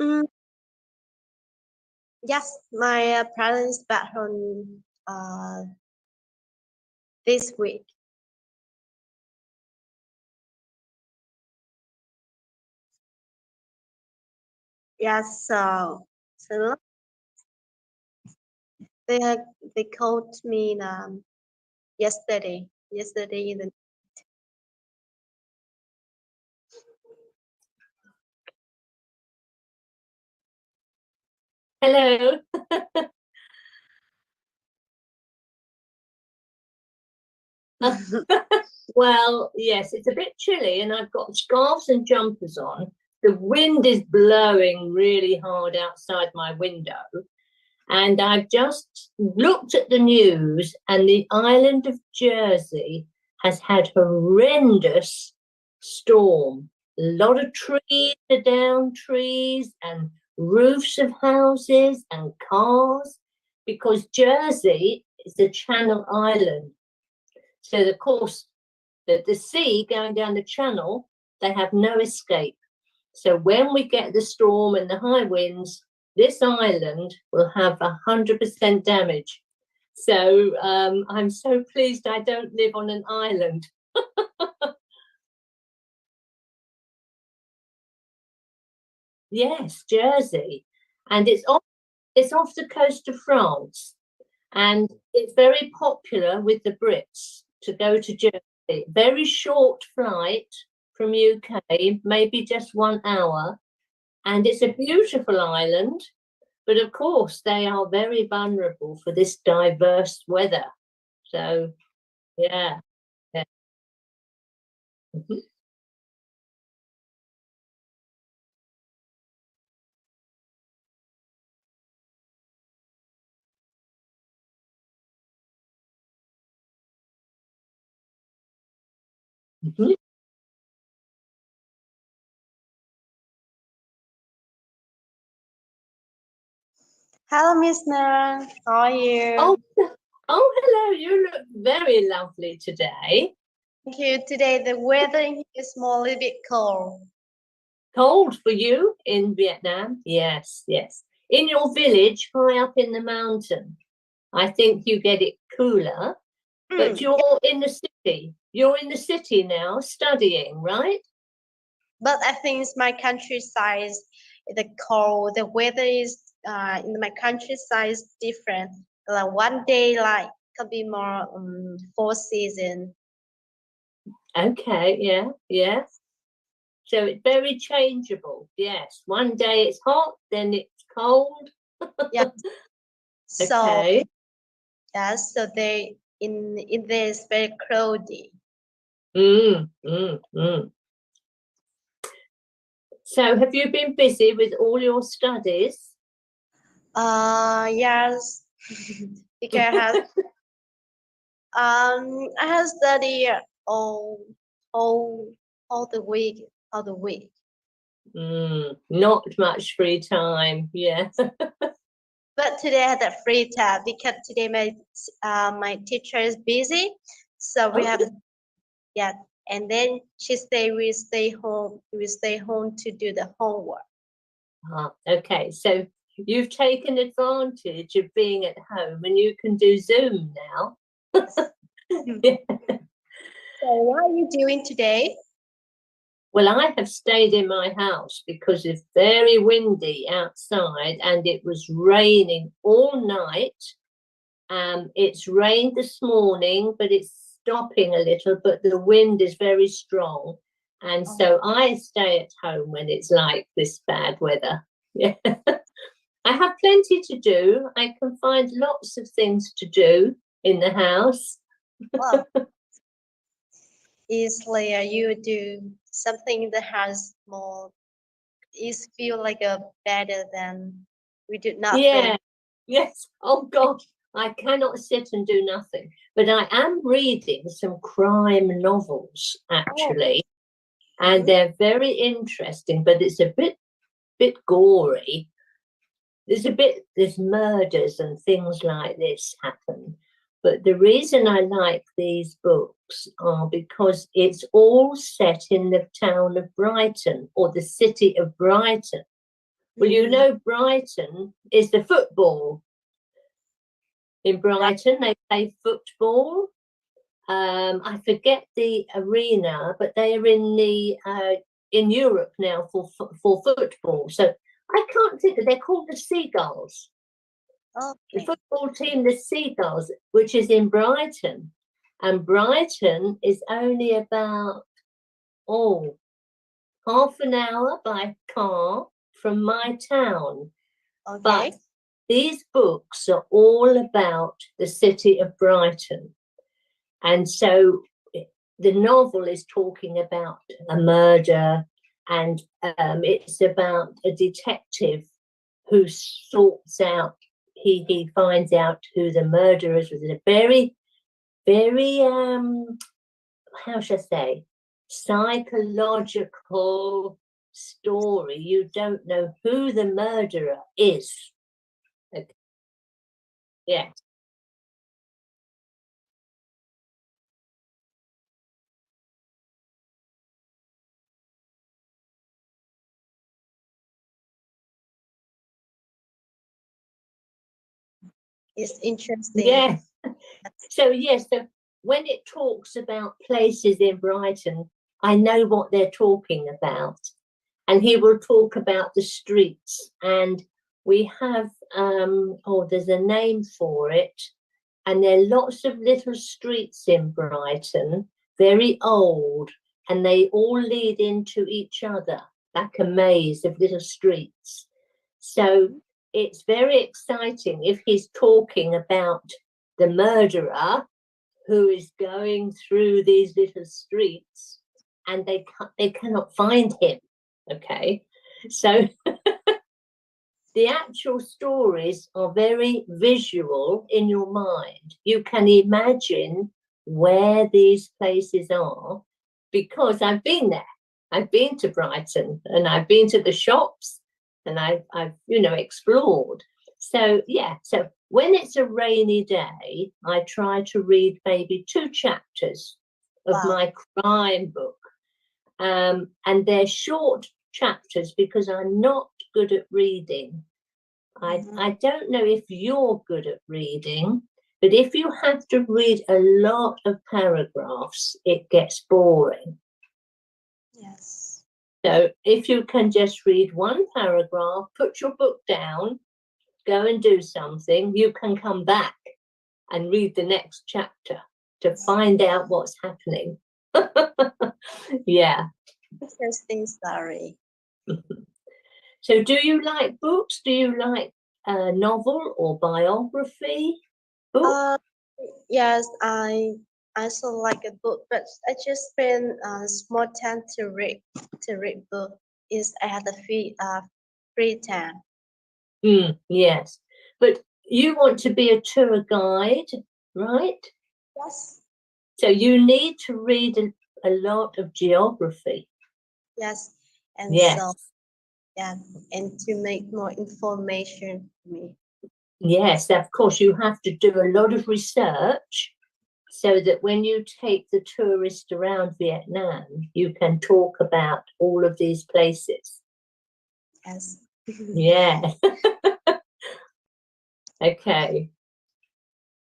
Mm, yes, my parents back home this week. Yes, so they they called me yesterday. Yesterday evening. Hello. Well, yes, it's a bit chilly and I've got scarves and jumpers on. The wind is blowing really hard outside my window. And I've just looked at the news, and the island of Jersey has had horrendous storm. A lot of trees are down, trees and roofs of houses and cars, because Jersey is a channel island. So, of course, the sea going down the channel, they have no escape. So when we get the storm and the high winds, this island will have 100% damage. So I'm so pleased I don't live on an island. Yes, Jersey. And it's off the coast of France. And it's very popular with the Brits to go to Jersey. Very short flight from UK, maybe just 1 hour. And it's a beautiful island, but of course they are very vulnerable for this diverse weather. So, yeah. Yeah. Mhm. Mhm. Hello, Miss Nara. How are you? Oh, hello. You look very lovely today. Thank you. Today the weather here is more a little bit cold. Cold for you in Vietnam? Yes, yes. In your village, high up in the mountain, I think you get it cooler, but you're in the city. You're in the city now studying, right? But I think it's my countryside, the cold, the weather is in my countryside is different. Like one day, like could be more four season. Okay, yeah, yeah. So it's very changeable. Yes. One day it's hot, then it's cold. Yeah. So Okay. yeah, so they in there is very cloudy. Mm, mm, mm. So have you been busy with all your studies? Yes, because I have studied all all the week, all the week. Not much free time. Yeah. But today I had a free time because today my teacher is busy, so we have yeah. And then we stay home. We stay home to do the homework. Okay. So you've taken advantage of being at home and you can do Zoom now. Yeah. So what are you doing today? Well, I have stayed in my house because it's very windy outside and it was raining all night. It's rained this morning, but it's stopping a little, but the wind is very strong. And so I stay at home when it's like this bad weather. Yeah. I have plenty to do. I can find lots of things to do in the house. Well, easily you do something that has more is feel like a better than we do nothing. Yeah. Yes. Oh gosh, I cannot sit and do nothing. But I am reading some crime novels actually, and they're very interesting. But it's a bit gory. There's murders and things like this happen. But the reason I like these books are because it's all set in the town of Brighton or the city of Brighton. Well, you know, Brighton is the football. In Brighton, they play football. I forget the arena, but they are in Europe now for football. So I can't think of. They're called the Seagulls. Okay. The football team, the Seagulls, which is in Brighton, and Brighton is only about half an hour by car from my town. Okay. But these books are all about the city of Brighton. And so the novel is talking about a murder, and it's about a detective who sorts out, he finds out who the murderer is. With a very, very, how should I say, psychological story. You don't know who the murderer is. Okay. Yeah. It's interesting. Yeah. So yes, so when it talks about places in Brighton, I know what they're talking about. And he will talk about the streets, and we have there's a name for it, and there are lots of little streets in Brighton, very old, and they all lead into each other like a maze of little streets. So it's very exciting if he's talking about the murderer who is going through these little streets, and they cannot find him. Okay, so the actual stories are very visual in your mind. You can imagine where these places are, because I've been there. I've been to Brighton, and I've been to the shops, and I've explored. So yeah, so when it's a rainy day, I try to read maybe 2 chapters of my crime book, and they're short chapters because I'm not good at reading. I don't know if you're good at reading, but if you have to read a lot of paragraphs, it gets boring. Yes. So if you can just read 1 paragraph, put your book down, go and do something, you can come back and read the next chapter to find out what's happening. Yeah. Interesting story. So do you like books? Do you like a novel or biography book? Yes, I also like a book, but I just spend small time to read book. Is I have the free time. Yes, but you want to be a tour guide, right? Yes. So you need to read a lot of geography. Yes, and yes. so yeah, and to make more information for me. Yes, of course, you have to do a lot of research so that when you take the tourist around Vietnam, you can talk about all of these places. Yes. Yeah. Okay.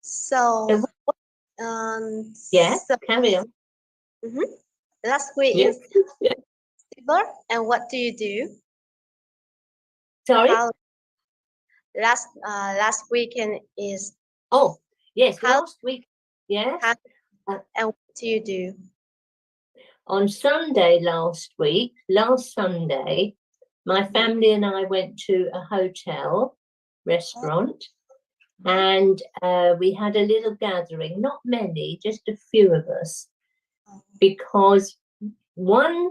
So, yeah, carry on. Last week yes. is December, and what do you do? Sorry? Last weekend is. Oh, yes, last week. Yes. And what do you do? On Sunday last Sunday, my family and I went to a hotel restaurant, and we had a little gathering, not many, just a few of us, because one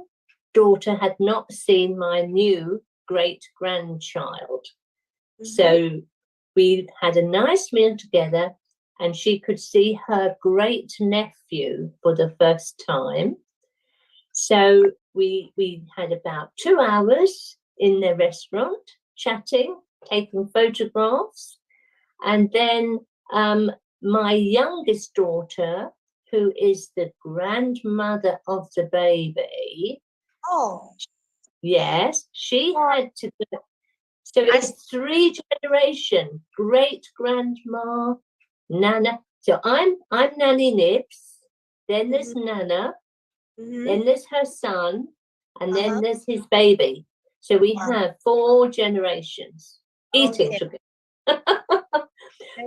daughter had not seen my new great-grandchild. So we had a nice meal together, and she could see her great-nephew for the first time. So we had about 2 hours in the restaurant, chatting, taking photographs. And then my youngest daughter, who is the grandmother of the baby. Oh. Yes, she had to go. So it's 3 generations, great grandma, Nana. So I'm Nanny Nibs, then there's Nana, then there's her son, and then there's his baby. So we have 4 generations eating together.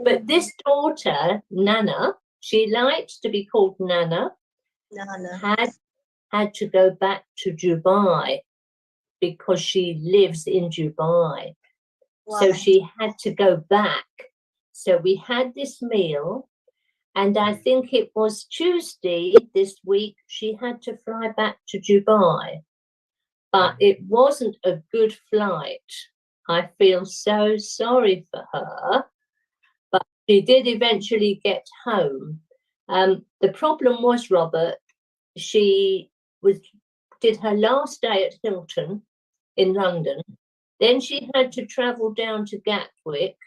But this daughter, Nana, she likes to be called Nana, had to go back to Dubai because she lives in Dubai. So she had to go back. So we had this meal, and I think it was Tuesday this week, she had to fly back to Dubai. But it wasn't a good flight. I feel so sorry for her. But she did eventually get home. The problem was, Robert, she did her last day at Hilton in London. Then she had to travel down to Gatwick,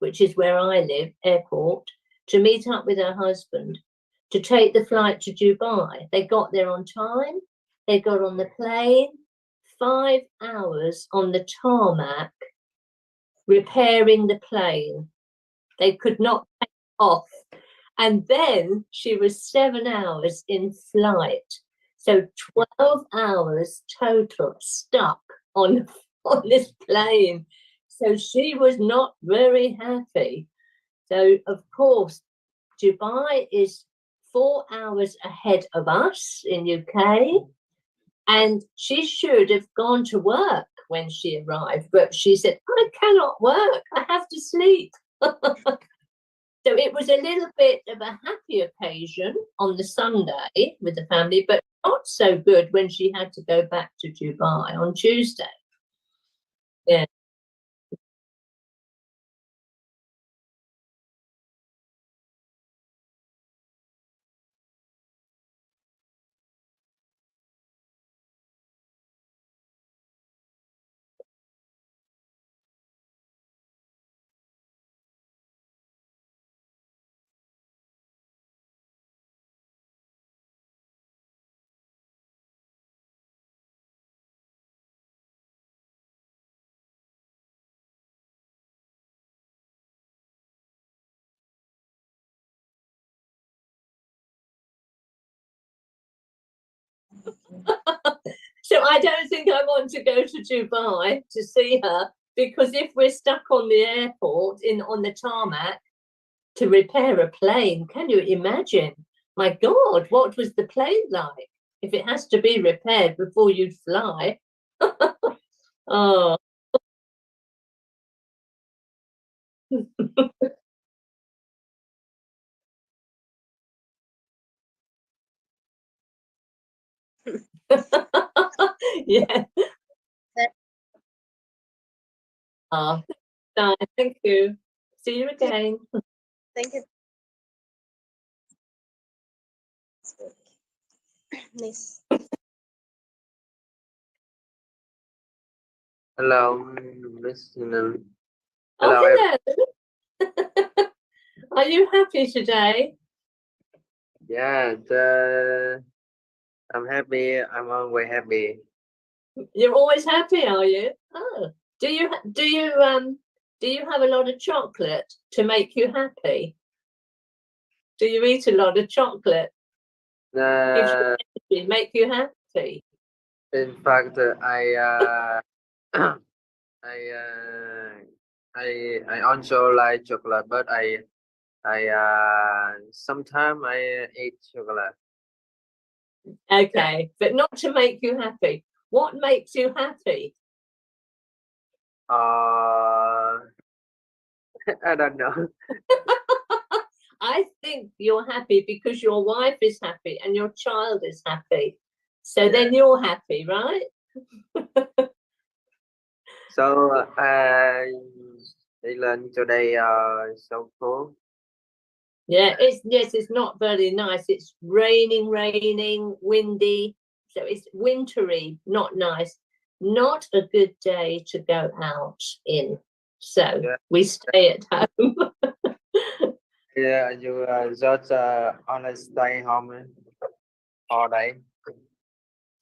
which is where I live, airport, to meet up with her husband to take the flight to Dubai. They got there on time. They got on the plane, 5 hours on the tarmac, repairing the plane. They could not take off. And then she was 7 hours in flight. So 12 hours total stuck on this plane. So she was not very happy. So, of course, Dubai is 4 hours ahead of us in UK. And she should have gone to work when she arrived. But she said, I cannot work. I have to sleep. So it was a little bit of a happy occasion on the Sunday with the family, but not so good when she had to go back to Dubai on Tuesday. Yeah. So I don't think I want to go to Dubai to see her, because if we're stuck on the airport on the tarmac to repair a plane, can you imagine? My God, what was the plane like if it has to be repaired before you fly? Oh. Yeah. Oh, thank you. See you again. Thank you. Nice. Hello, listener. Oh, hello. Are you happy today? Yeah, I'm happy. I'm always happy. You're always happy, are you? Oh, do you have a lot of chocolate to make you happy? Do you eat a lot of chocolate? Gives you energy, make you happy? In fact, I also like chocolate, but I sometimes I eat chocolate. Okay, but not to make you happy. What makes you happy? I don't know. I think you're happy because your wife is happy and your child is happy. So then you're happy, right? So I learned today so cool. Yeah, it's not very nice. It's raining, windy. So it's wintry, not nice. Not a good day to go out in. So we stay at home. Yeah, you just only stay home all day.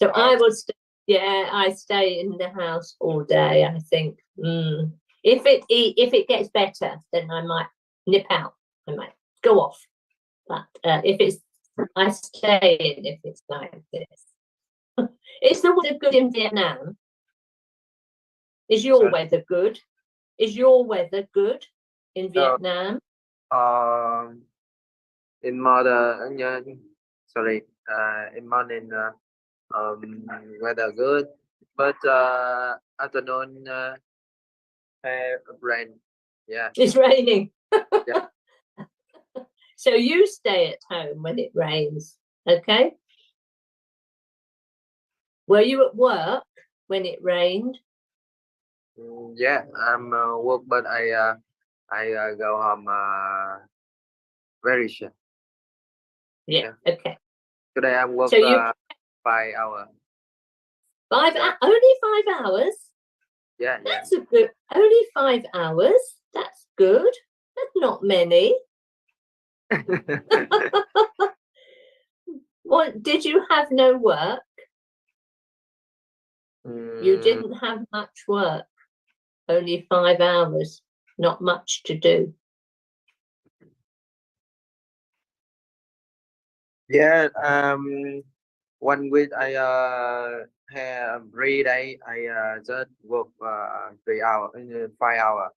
So I will stay. Yeah, I stay in the house all day, I think. If it gets better, then I might nip out. I might go off. But if it's, I stay in if it's like this. Is the weather good in Vietnam? Is your weather good? Is your weather good in Vietnam? In morning, in morning, weather good, but afternoon rain. Yeah, It's raining. Yeah. So you stay at home when it rains, okay? Were you at work when it rained? Yeah, I'm work, but I go home very soon. Yeah. Okay. Today I work So you 5 hours. Only 5 hours? Yeah, yeah. That's a good. Only 5 hours. That's good. That's not many. What, did you have no work? You didn't have much work. Only 5 hours. Not much to do. Yeah. 1 week I have 3 days. I just work 3 hours, 5 hours.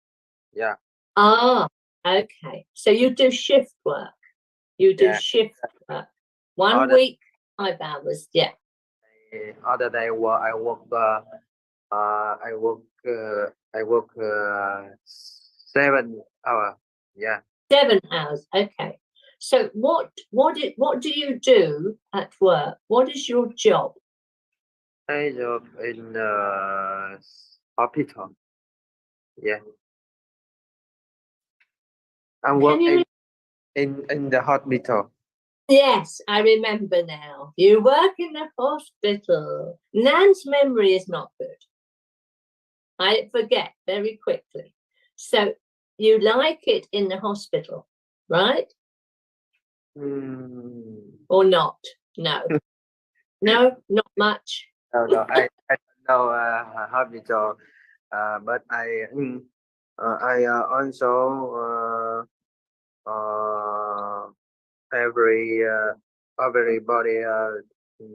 Yeah. Ah, okay. So you do shift work. You do shift work. 1 week, 5 hours. Yeah. Other day I work 7 hours. Yeah. 7 hours. Okay. So what do you do at work? What is your job? I job in hospital. Yeah. I'm working in the hospital. Yes, I remember now. You work in the hospital. Nan's memory is not good. I forget very quickly. So you like it in the hospital, right? Or not? No. No, not much. No, I don't know hospital, but I also everybody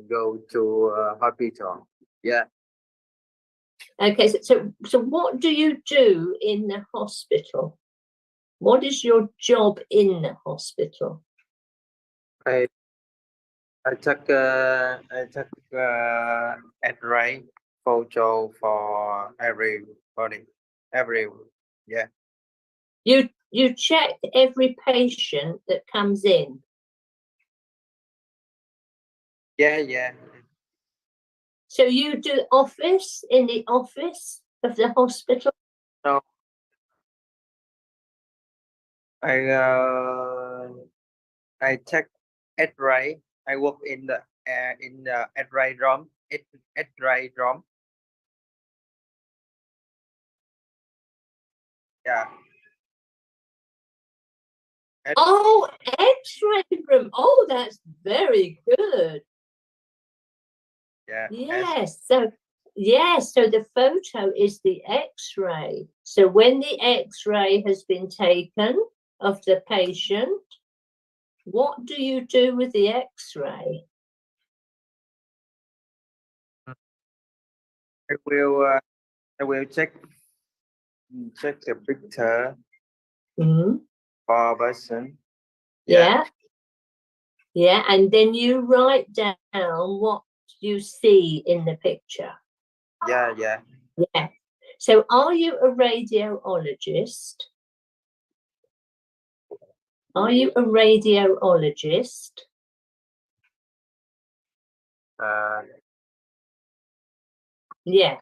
go to hospital. Yeah. Okay, so what do you do in the hospital? What is your job in the hospital? I took X-ray photo for everybody. Yeah. You check every patient that comes in. Yeah. So you do office in the office of the hospital? No. I check X-ray. I work in the X-ray room. X-ray room. Yeah. Oh, X-ray room. Oh, that's very good. Yeah. Yes. So the photo is the X-ray. So when the X-ray has been taken of the patient, what do you do with the X-ray? I will check the picture for person. Yeah. And then you write down what you see in the picture. Yeah. So are you a radiologist? Are you a radiologist? Yeah.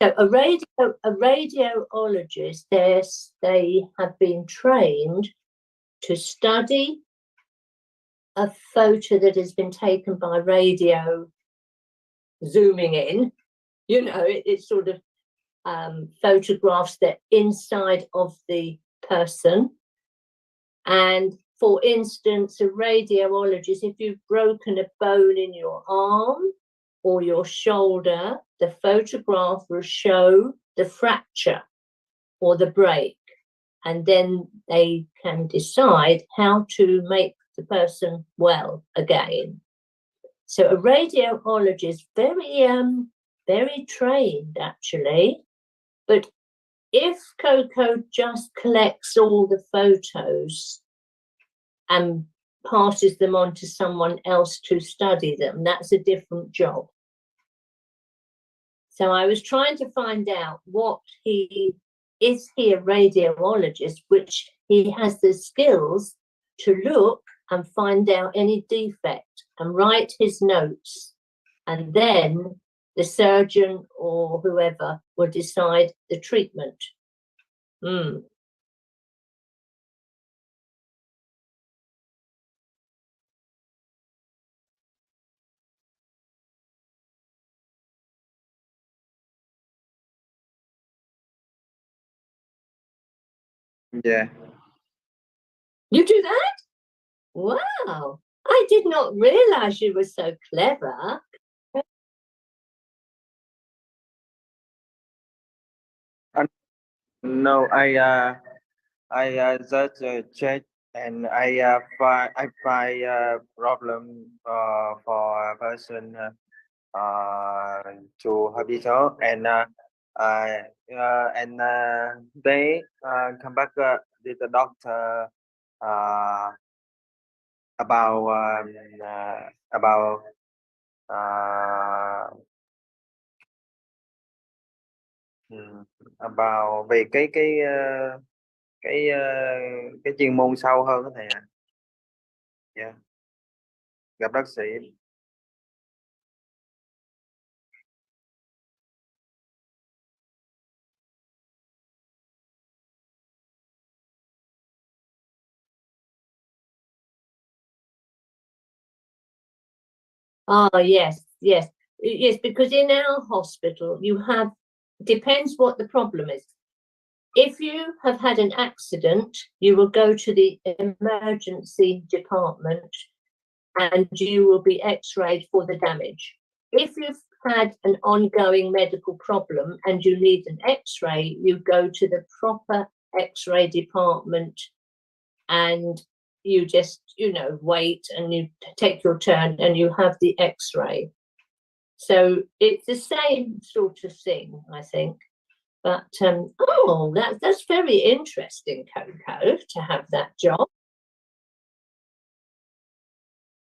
So a radiologist, they have been trained to study a photo that has been taken by radio, zooming in. You know, it's sort of photographs the inside of the person. And for instance, a radiologist, if you've broken a bone in your arm or your shoulder, the photograph will show the fracture or the break, and then they can decide how to make the person well again. So a radiologist is very trained, actually. But if Coco just collects all the photos and passes them on to someone else to study them, that's a different job. So I was trying to find out is he a radiologist, which he has the skills to look and find out any defect and write his notes, and then the surgeon or whoever will decide the treatment. Yeah. You do that? Wow. I did not realize you were so clever. No, I just check and I find problem for a person to hospital and they come back with the doctor about about về cái chuyên môn sâu hơn đó thầy ạ. Yeah. Gặp bác sĩ. Oh, yes, because in our hospital you have, depends what the problem is. If you have had an accident, you will go to the emergency department and you will be x-rayed for the damage. If you've had an ongoing medical problem and you need an x-ray, you go to the proper x-ray department and you just, wait and you take your turn and you have the x-ray. So it's the same sort of thing, I think. But that's very interesting, Coco, to have that job.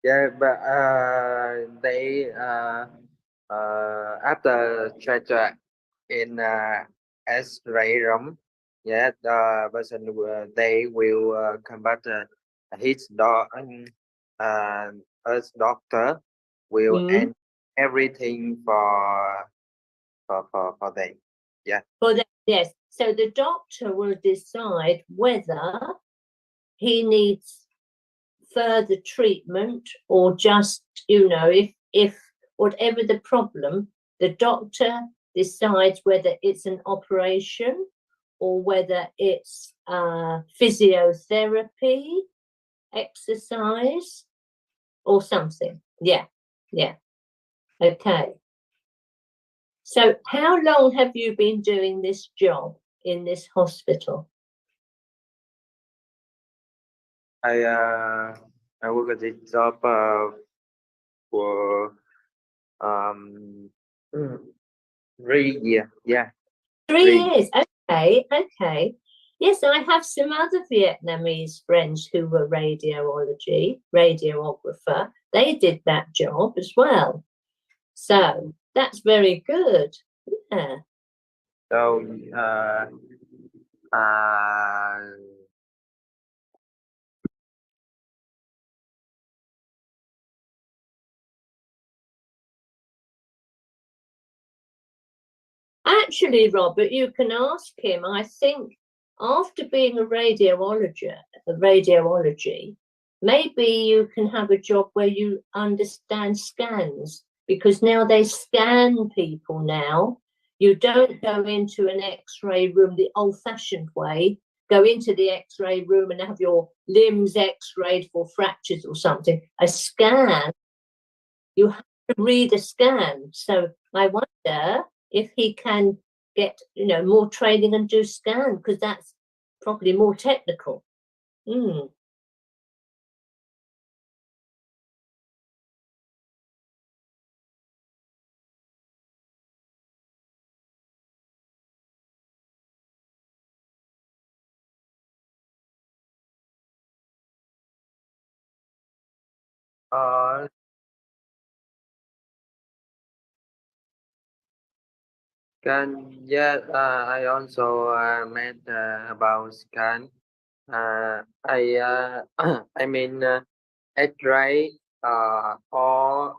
Yeah, but they after treasure in X-ray room, yeah, the person they will come back. His doctor will end everything for them. Yeah. For them, yes. So the doctor will decide whether he needs further treatment or just, if whatever the problem, the doctor decides whether it's an operation or whether it's physiotherapy, exercise, or something. Yeah. Okay. So how long have you been doing this job in this hospital? I work at this job for 3 years. Yeah. 3 years. Okay. Yes, I have some other Vietnamese friends who were radiographer. They did that job as well. So that's very good. Yeah. So actually, Robert, you can ask him. I think after being a radiology, maybe you can have a job where you understand scans, because now they scan people now. You don't go into an x-ray room the old-fashioned way, go into the x-ray room and have your limbs x-rayed for fractures or something. A scan, you have to read a scan. So I wonder if he can get, you know, more training and do scan, because that's probably more technical. Yeah, I also meant about scan. I mean X-ray or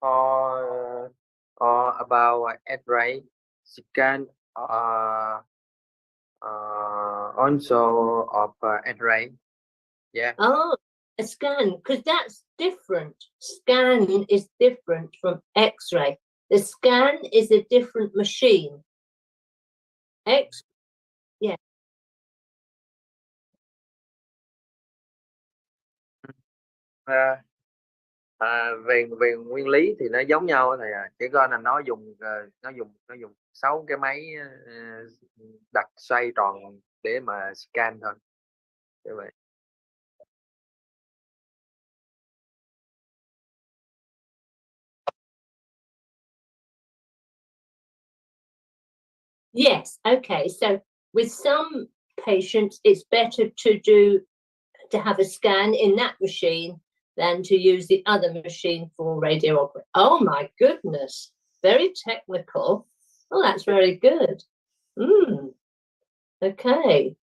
or about X-ray scan also of X-ray. Yeah. Oh, a scan, because that's different. Scan is different from X-ray. The scan is a different machine. Yeah. Về nguyên lý thì nó giống nhau thầy à, chỉ có là nó dùng 6 cái máy đặt xoay tròn để mà scan thôi, như vậy. Yes. Okay. So with some patients, it's better to have a scan in that machine than to use the other machine for radiography. Oh my goodness, very technical. Oh, that's very good. Okay.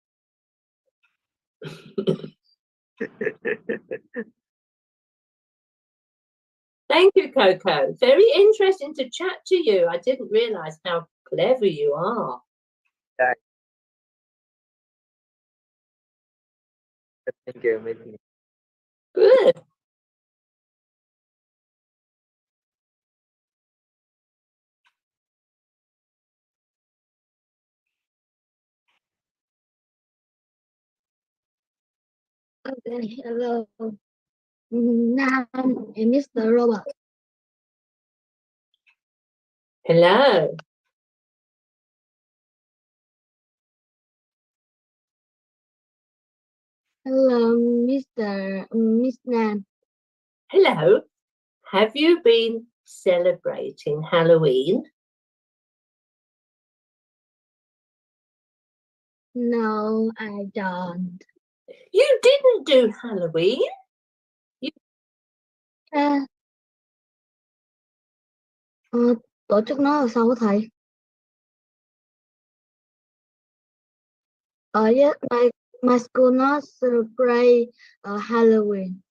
Thank you, Coco. Very interesting to chat to you. I didn't realize how clever you are. Thank you. Good. Okay, hello. Now I'm Mr. Robert. Hello. Hello, Miss Nan. Hello. Have you been celebrating Halloween? No, I don't. You didn't do Halloween? Tổ chức nó là sao thầy? Yes, my school not celebrate Halloween.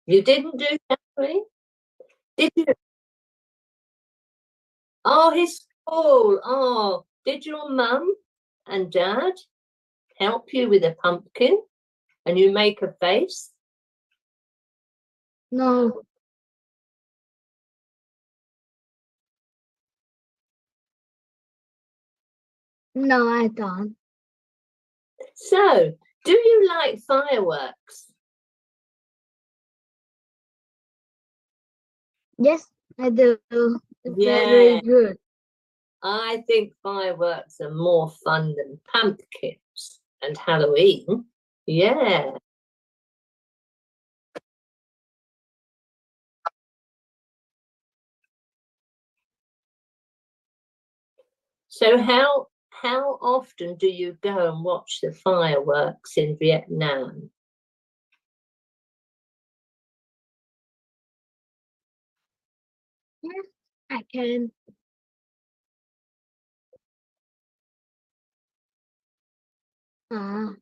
You didn't do Halloween? Did you? Oh, his school. Oh, did your mum and dad help you with a pumpkin and you make a face? No. No, I don't. So, do you like fireworks? Yes, I do. Yeah. Very good. I think fireworks are more fun than pumpkins and Halloween. Yeah. So how often do you go and watch the fireworks in Vietnam? Yes, I can. No.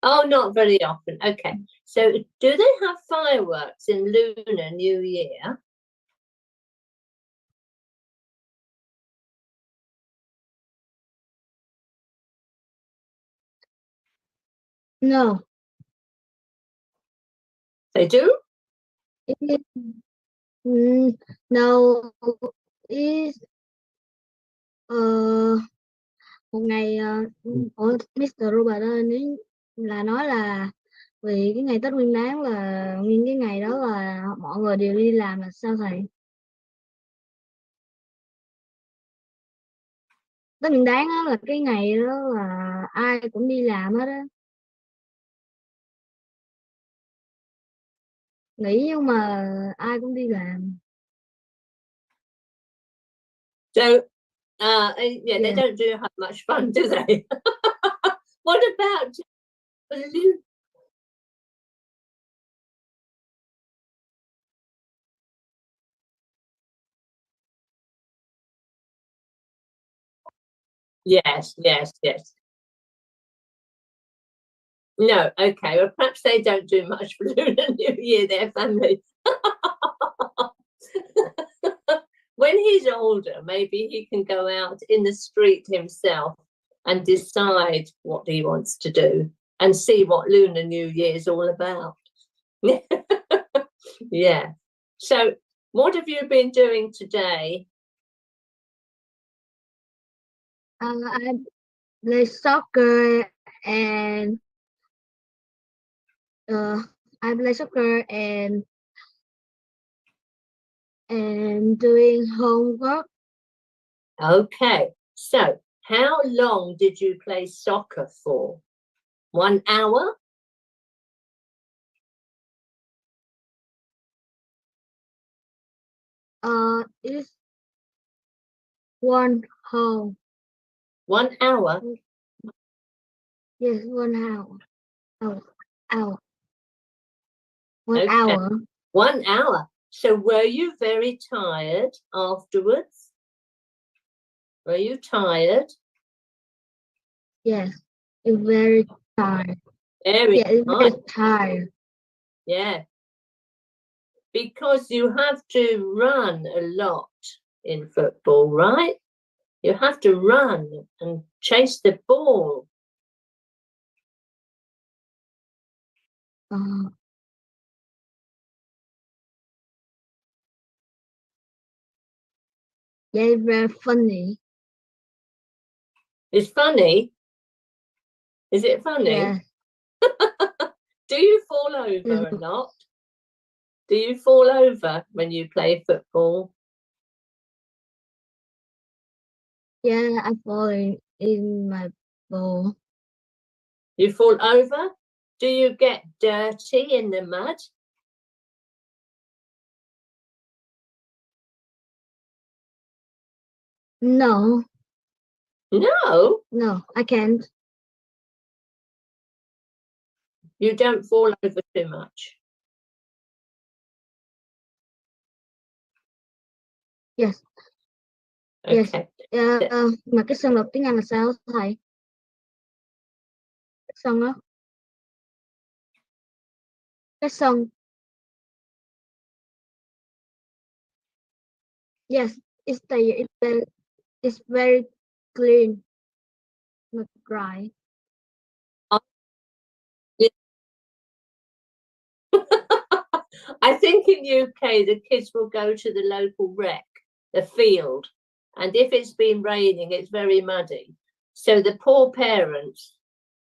Oh, not very often. Okay. So do they have fireworks in Lunar New Year? No. They do? No, is một ngày Mr. Robert ơi, là nói là vì cái ngày Tết Nguyên Đán là nguyên cái ngày đó là mọi người đều đi làm là sao thầy? Tết Nguyên Đán á là cái ngày đó là ai cũng đi làm hết á, nghỉ nhưng mà ai cũng đi làm. So, yeah, they Yeah. don't do have much fun, do they? What about balloon? Yes. No, okay. Well, perhaps they don't do much for Lunar New Year, their family. When he's older, maybe he can go out in the street himself and decide what he wants to do and see what Lunar New Year is all about. Yeah. So, what have you been doing today? I play soccer and doing homework. Okay. So, how long did you play soccer for? 1 hour? It's 1 hour. 1 hour? Yes, 1 hour. Hour. 1 Okay. hour. 1 hour. So were you very tired afterwards? Were you tired? Yes, it's very tired. Very Yeah, it's very tired. tired. Yeah. Because you have to run a lot in football, right? You have to run and chase the ball. Yeah, it's very funny. It's funny. Is it funny? Yeah. Do you fall over a lot? Do you fall over when you play football? Yeah, I'm falling in my ball. You fall over? Do you get dirty in the mud? No, No, I can't. you don't fall over too much. Yes. Okay. Mà cái sân đọc tiếng Anh là sao thầy? Cái sân đó. Cái sân. Yes, it's very clean. Not dry. I think in UK the kids will go to the local rec, the field, and if it's been raining, it's very muddy. So the poor parents,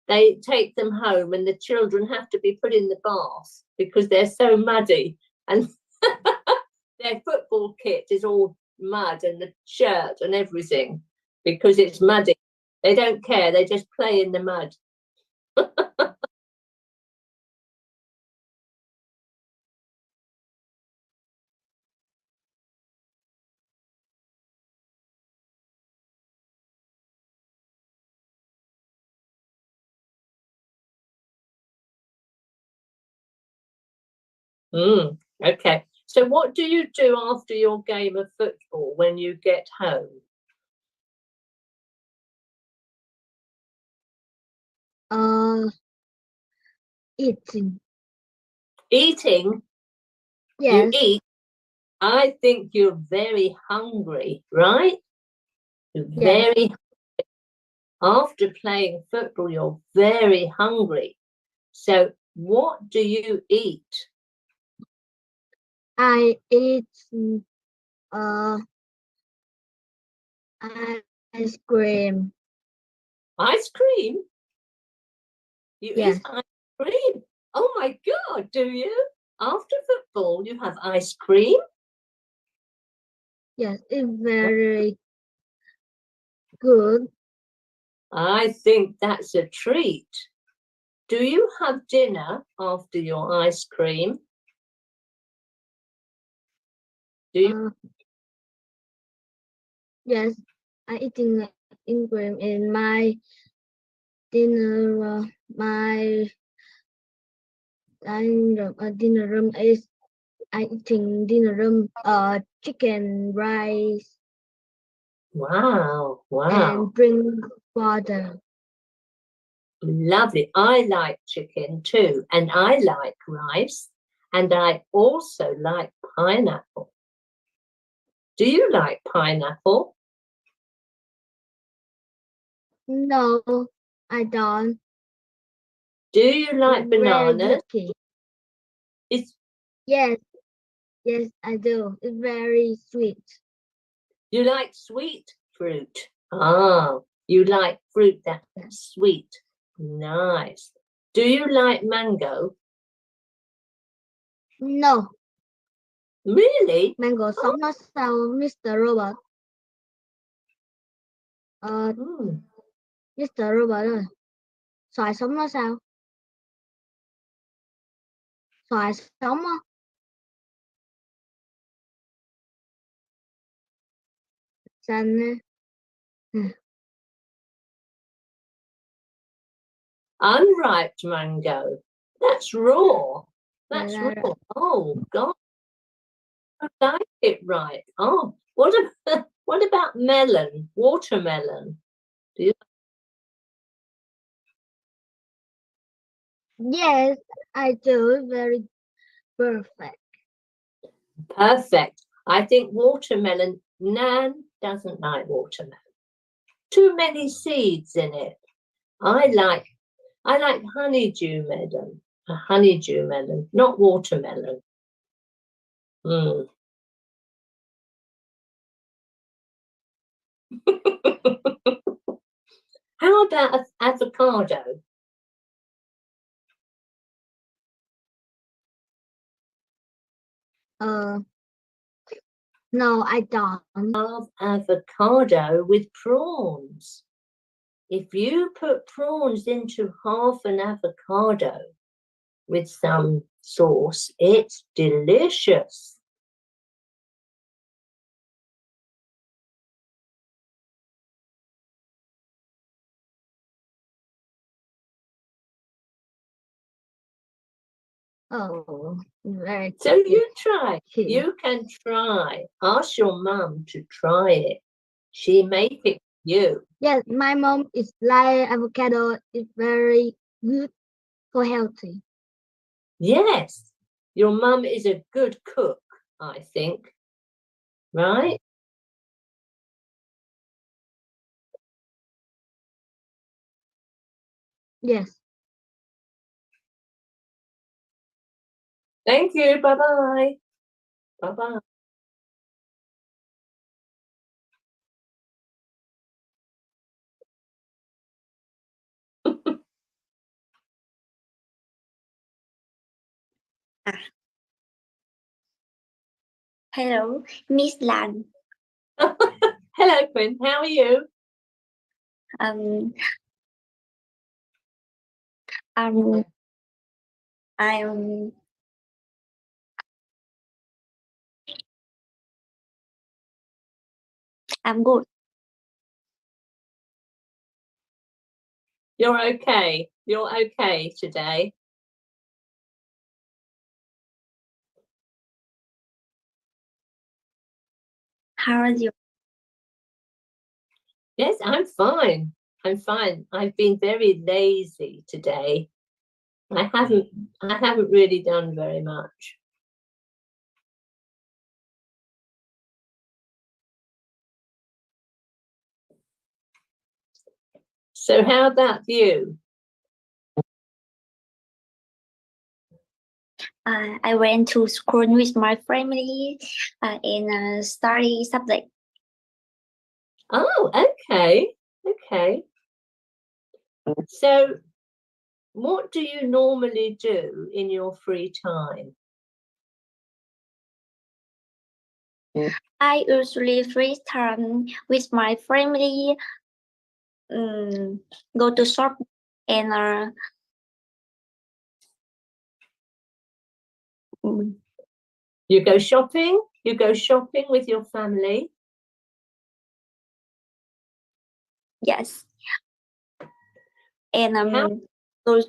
they take them home, and the children have to be put in the bath because they're so muddy, and their football kit is all mud, and the shirt and everything, because it's muddy. They don't care; they just play in the mud. Okay. So what do you do after your game of football when you get home? Eating. Eating? Yes. You eat? I think you're very hungry, right? You're Yes. very after playing football, you're very hungry. So what do you eat? I eat ice cream. Ice cream? You Yes. eat ice cream? Oh my God, do you? After football, you have ice cream? Yes, it's very good. I think that's a treat. Do you have dinner after your ice cream? Do you? Yes, I eating ice cream in my dinner. My dinner room is I eating dinner room. Chicken rice Wow, wow. and drink water. Lovely. I like chicken too, and I like rice, and I also like pineapple. Do you like pineapple? No, I don't. Do you like Very bananas? good. It's, Yes, yes, I do. It's very sweet. you like sweet fruit. Ah, you like fruit that's sweet. Nice. Do you like mango? No, Really? mango sống nó sao, Mr. Robert? Mr. Robert ơi, xoài sống nó sao? Xoài sống á. Xanh. Unripe mango. That's raw. That's Dạ, raw. Oh God. I like it right. Oh, what about melon? Watermelon? Do you? Yes, I do. Very perfect. Perfect. I think watermelon. Nan doesn't like watermelon. Too many seeds in it. I like honeydew melon. A honeydew melon, not watermelon. How about avocado? No, I don't. Love avocado with prawns. If you put prawns into half an avocado with some sauce, it's delicious. Oh, very So good. you try. You can try. Ask your mum to try it. She may pick you. Yes, my mom is like avocado. It's very good for healthy. Yes, your mum is a good cook, I think. Right? Yes. Thank you. Bye-bye. Bye-bye. Hello, Miss Lan. Hello, Quinn. How are you? I'm good. You're okay. You're okay today. How are you? Yes, I'm fine. I'm fine. I've been very lazy today. I haven't really done very much. So how about you? I went to school with my family and study subject. Oh, okay. Okay. So what do you normally do in your free time? I usually free time with my family go to shop and you go shopping. You go shopping with your family. yes, and go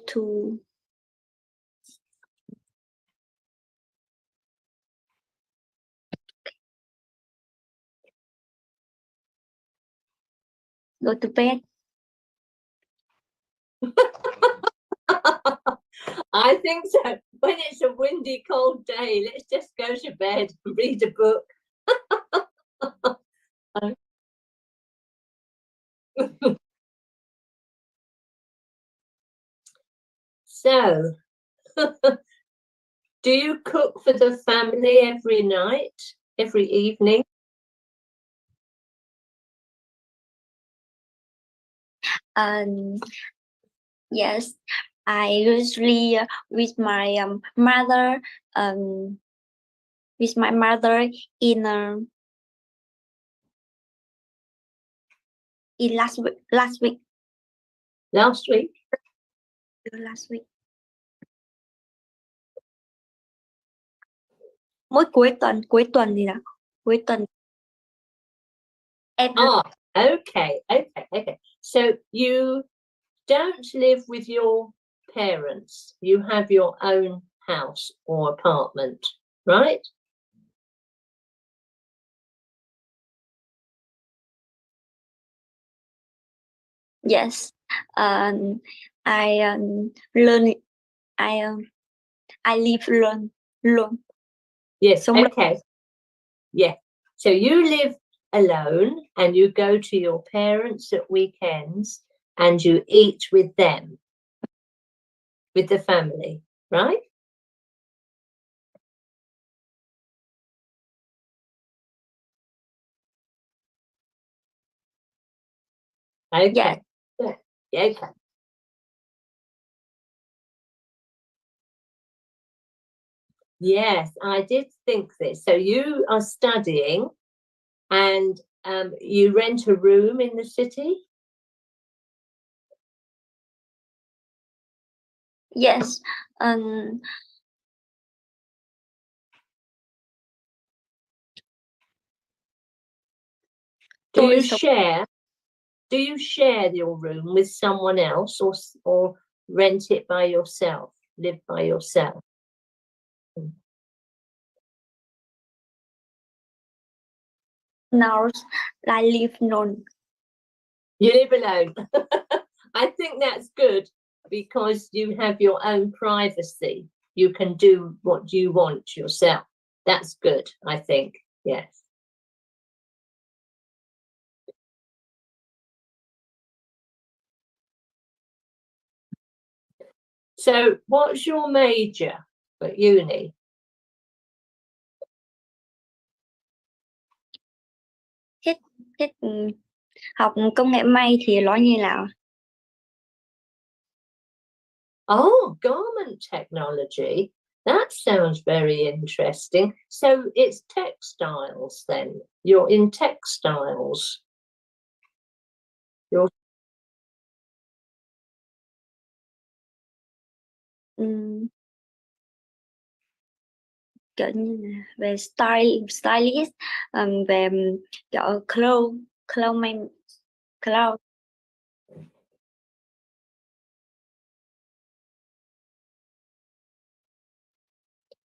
to bed. I think so. When it's a windy, cold day, let's just go to bed and read a book. So, do you cook for the family every night, every evening? Yes, I usually with my mother in last week. Last week. Mỗi cuối tuần gì đó. Cuối tuần. Oh, okay. So you don't live with your parents. You have your own house or apartment, right? Yes. I learn. I live alone. Yes. Okay. Yeah. So you live alone and you go to your parents at weekends and you eat with them, with the family, right? Okay. Yeah. Okay. Yes, I did think this. So you are studying and you rent a room in the city? Yes. Do you share your room with someone else or rent it by yourself, live by yourself? No, I live alone. You live alone. I think that's good because you have your own privacy. You can do what you want yourself. That's good, I think. Yes. So what's your major at uni? Thích học công nghệ may thì nói như nào? Oh, garment technology. That sounds very interesting. So it's textiles then. You're in textiles. You're Kiểu như là về stylist, về kiểu clothes.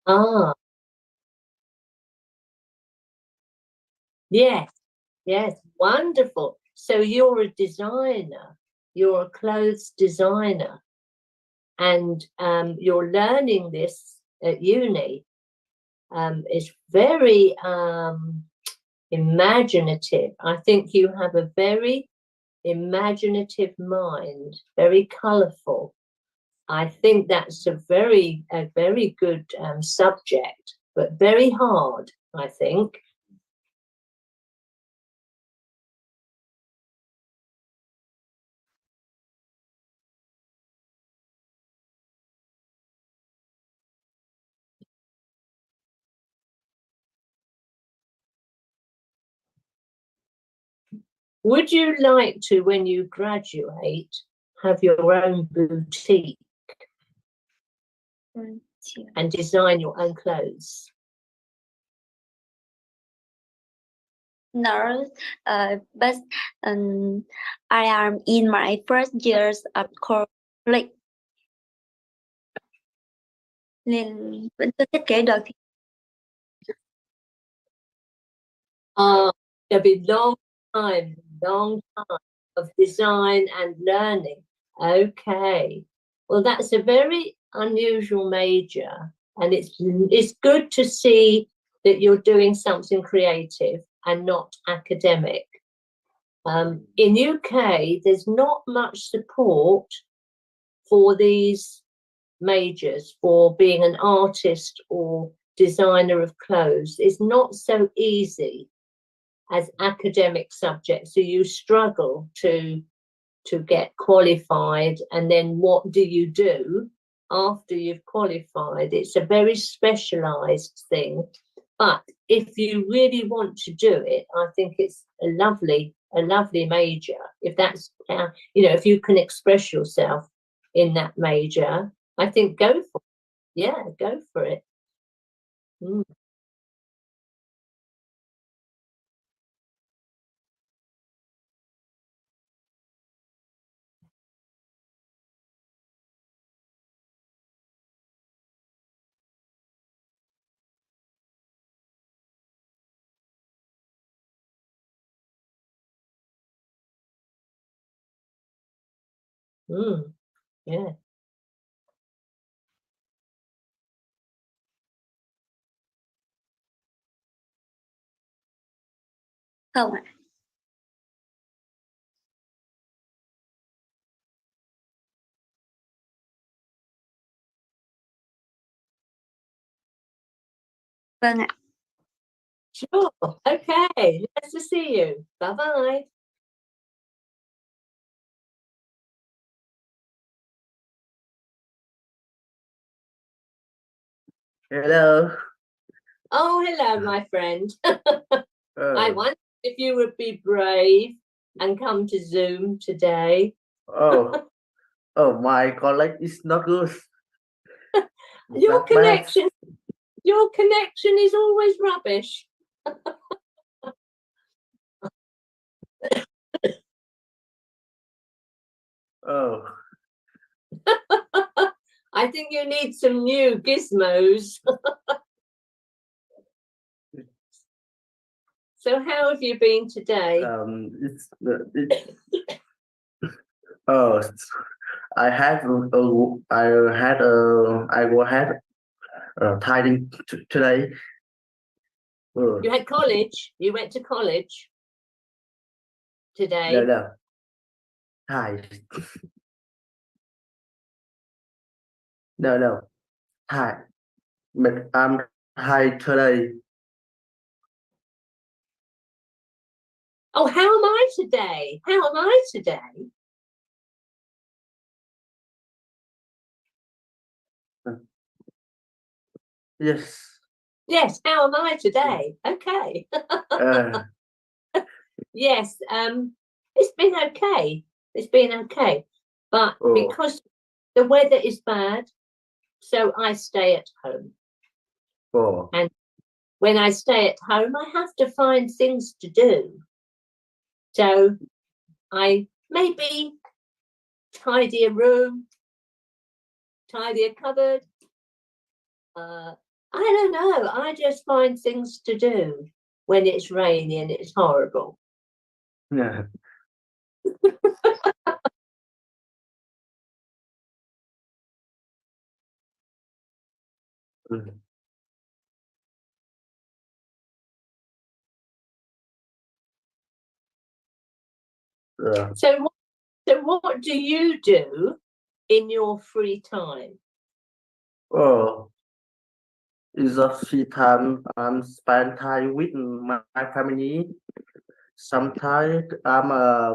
Ah, yes, wonderful. So you're a designer, you're a clothes designer, and you're learning this at uni. It's very imaginative. I think you have a very imaginative mind, very colourful. I think that's a very good subject, but very hard, I think. Would you like to, when you graduate, have your own boutique and design your own clothes? No, but I am in my first years of college nên vẫn chưa thiết kế được. There'll be long time of design and learning. Okay, well, that's a very unusual major, and it's good to see that you're doing something creative and not academic. In UK, there's not much support for these majors for being an artist or designer of clothes. It's not so easy as academic subjects, so you struggle to get qualified, and then what do you do after you've qualified? It's a very specialized thing, but if you really want to do it, I think it's a lovely major. If that's if you can express yourself in that major, I think go for it. Yeah, go for it. Yeah. Không ạ. Vâng ạ. Sure. Okay. Nice to see you. Bye bye. Hello. Oh, hello, my friend. I Oh, wondered if you would be brave and come to Zoom today. oh, my college is not good. Your That bad. connection is always rubbish. Oh, I think you need some new gizmos. So how have you been today? I tidying today. You had college? You went to college today? No. Thai. No. Thai. But I'm Thai today. Oh, how am I today? How am I today? Yes. Yes, how am I today? Okay. Yes, it's been okay. It's been okay. But because the weather is bad, so I stay at home. And when I stay at home, I have to find things to do. So I maybe tidy a room, tidy a cupboard. I don't know. I just find things to do when it's rainy and it's horrible. Yeah. So what do you do in your free time? In the free time, I'm spend time with my family. Sometimes I'm